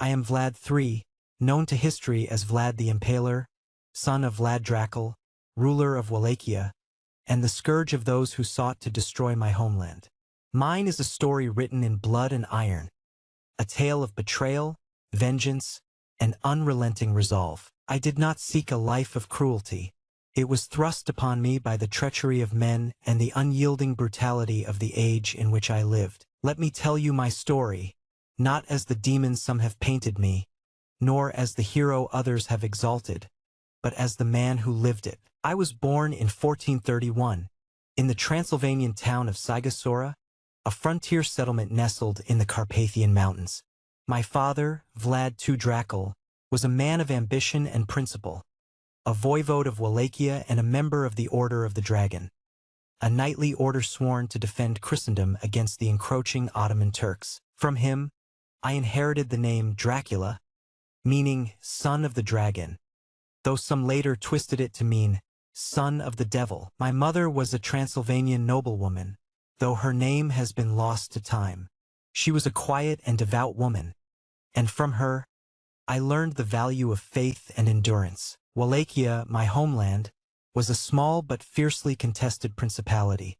I am Vlad III, known to history as Vlad the Impaler, son of Vlad Dracul, ruler of Wallachia, and the scourge of those who sought to destroy my homeland. Mine is a story written in blood and iron, a tale of betrayal, vengeance, and unrelenting resolve. I did not seek a life of cruelty. It was thrust upon me by the treachery of men and the unyielding brutality of the age in which I lived. Let me tell you my story, not as the demon some have painted me, nor as the hero others have exalted, but as the man who lived it. I was born in 1431, in the Transylvanian town of Sighisoara, a frontier settlement nestled in the Carpathian Mountains. My father, Vlad II Dracul, was a man of ambition and principle, a voivode of Wallachia and a member of the Order of the Dragon, a knightly order sworn to defend Christendom against the encroaching Ottoman Turks. From him, I inherited the name Dracula, meaning son of the dragon, though some later twisted it to mean son of the devil. My mother was a Transylvanian noblewoman, though her name has been lost to time. She was a quiet and devout woman, and from her, I learned the value of faith and endurance. Wallachia, my homeland, was a small but fiercely contested principality,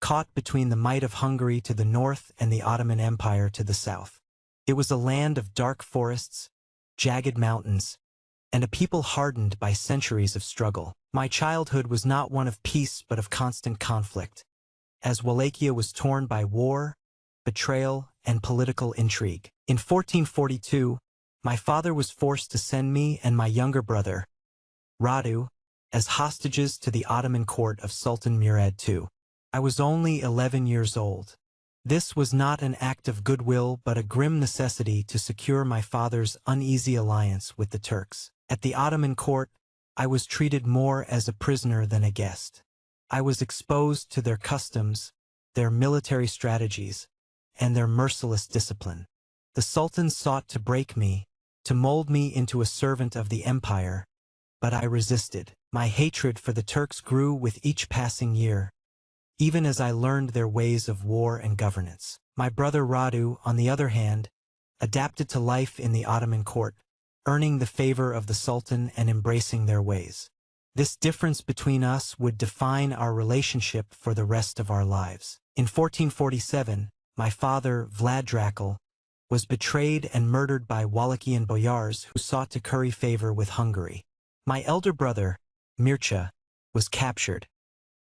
caught between the might of Hungary to the north and the Ottoman Empire to the south. It was a land of dark forests, jagged mountains, and a people hardened by centuries of struggle. My childhood was not one of peace but of constant conflict, as Wallachia was torn by war, betrayal, and political intrigue. In 1442, my father was forced to send me and my younger brother, Radu, as hostages to the Ottoman court of Sultan Murad II. I was only 11 years old. This was not an act of goodwill but a grim necessity to secure my father's uneasy alliance with the Turks. At the Ottoman court, I was treated more as a prisoner than a guest. I was exposed to their customs, their military strategies, and their merciless discipline. The Sultan sought to break me, to mold me into a servant of the empire, but I resisted. My hatred for the Turks grew with each passing year, even as I learned their ways of war and governance. My brother Radu, on the other hand, adapted to life in the Ottoman court, earning the favor of the Sultan and embracing their ways. This difference between us would define our relationship for the rest of our lives. In 1447, my father, Vlad Dracul, was betrayed and murdered by Wallachian boyars who sought to curry favor with Hungary. My elder brother, Mircea, was captured,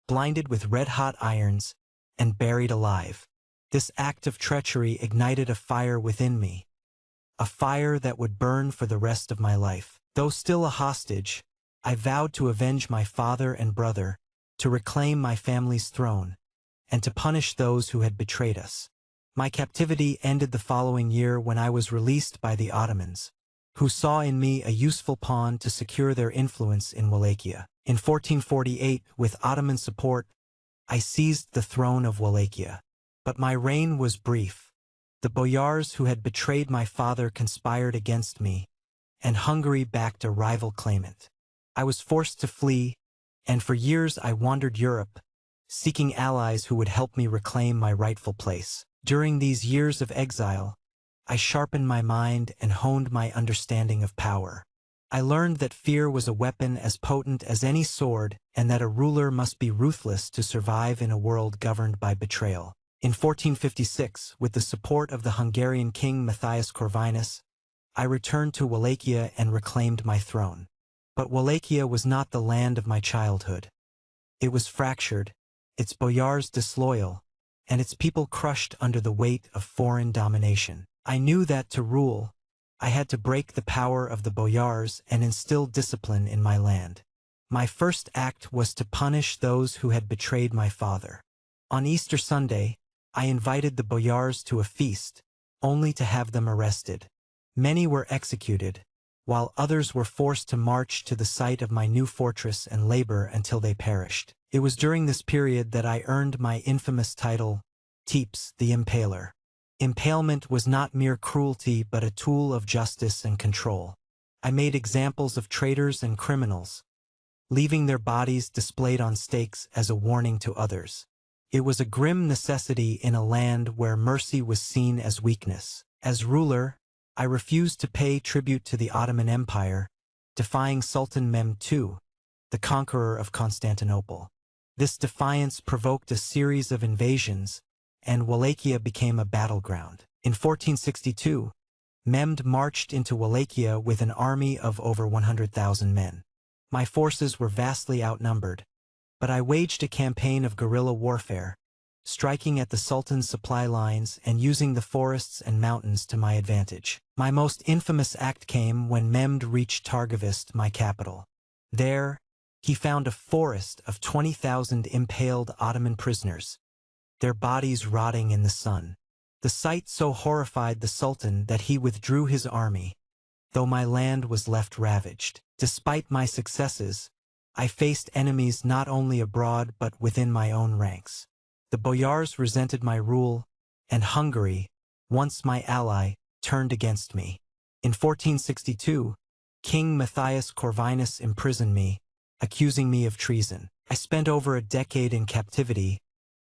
blinded with red-hot irons, and buried alive. This act of treachery ignited a fire within me, a fire that would burn for the rest of my life. Though still a hostage, I vowed to avenge my father and brother, to reclaim my family's throne, and to punish those who had betrayed us. My captivity ended the following year when I was released by the Ottomans, who saw in me a useful pawn to secure their influence in Wallachia. In 1448, with Ottoman support, I seized the throne of Wallachia. But my reign was brief. The boyars who had betrayed my father conspired against me, and Hungary backed a rival claimant. I was forced to flee, and for years I wandered Europe, seeking allies who would help me reclaim my rightful place. During these years of exile, I sharpened my mind and honed my understanding of power. I learned that fear was a weapon as potent as any sword and that a ruler must be ruthless to survive in a world governed by betrayal. In 1456, with the support of the Hungarian king Matthias Corvinus, I returned to Wallachia and reclaimed my throne. But Wallachia was not the land of my childhood. It was fractured, its boyars disloyal, and its people crushed under the weight of foreign domination. I knew that to rule, I had to break the power of the boyars and instill discipline in my land. My first act was to punish those who had betrayed my father. On Easter Sunday, I invited the boyars to a feast, only to have them arrested. Many were executed, while others were forced to march to the site of my new fortress and labor until they perished. It was during this period that I earned my infamous title, Vlad the Impaler. Impalement was not mere cruelty but a tool of justice and control. I made examples of traitors and criminals, leaving their bodies displayed on stakes as a warning to others. It was a grim necessity in a land where mercy was seen as weakness. As ruler, I refused to pay tribute to the Ottoman Empire, defying Sultan Mehmed II, the conqueror of Constantinople. This defiance provoked a series of invasions, and Wallachia became a battleground. In 1462, Mehmed marched into Wallachia with an army of over 100,000 men. My forces were vastly outnumbered, but I waged a campaign of guerrilla warfare, striking at the Sultan's supply lines and using the forests and mountains to my advantage. My most infamous act came when Mehmed reached Targovist, my capital. There, he found a forest of 20,000 impaled Ottoman prisoners, their bodies rotting in the sun. The sight so horrified the Sultan that he withdrew his army, though my land was left ravaged. Despite my successes, I faced enemies not only abroad but within my own ranks. The boyars resented my rule, and Hungary, once my ally, turned against me. In 1462, King Matthias Corvinus imprisoned me, accusing me of treason. I spent over a decade in captivity,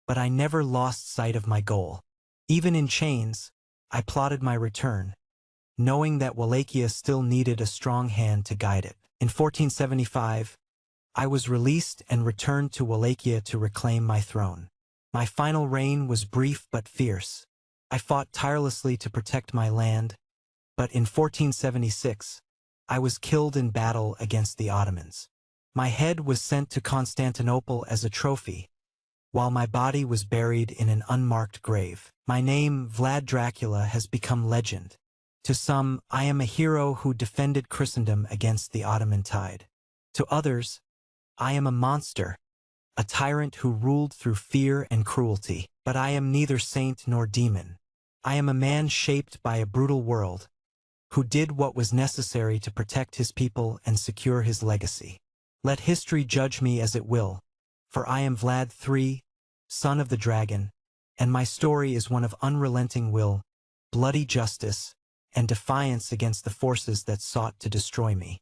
but I never lost sight of my goal. Even in chains, I plotted my return, knowing that Wallachia still needed a strong hand to guide it. In 1475, I was released and returned to Wallachia to reclaim my throne. My final reign was brief but fierce. I fought tirelessly to protect my land, but in 1476, I was killed in battle against the Ottomans. My head was sent to Constantinople as a trophy, while my body was buried in an unmarked grave. My name, Vlad Dracula, has become legend. To some, I am a hero who defended Christendom against the Ottoman tide. To others, I am a monster, a tyrant who ruled through fear and cruelty. But I am neither saint nor demon. I am a man shaped by a brutal world, who did what was necessary to protect his people and secure his legacy. Let history judge me as it will, for I am Vlad III, son of the dragon, and my story is one of unrelenting will, bloody justice, and defiance against the forces that sought to destroy me.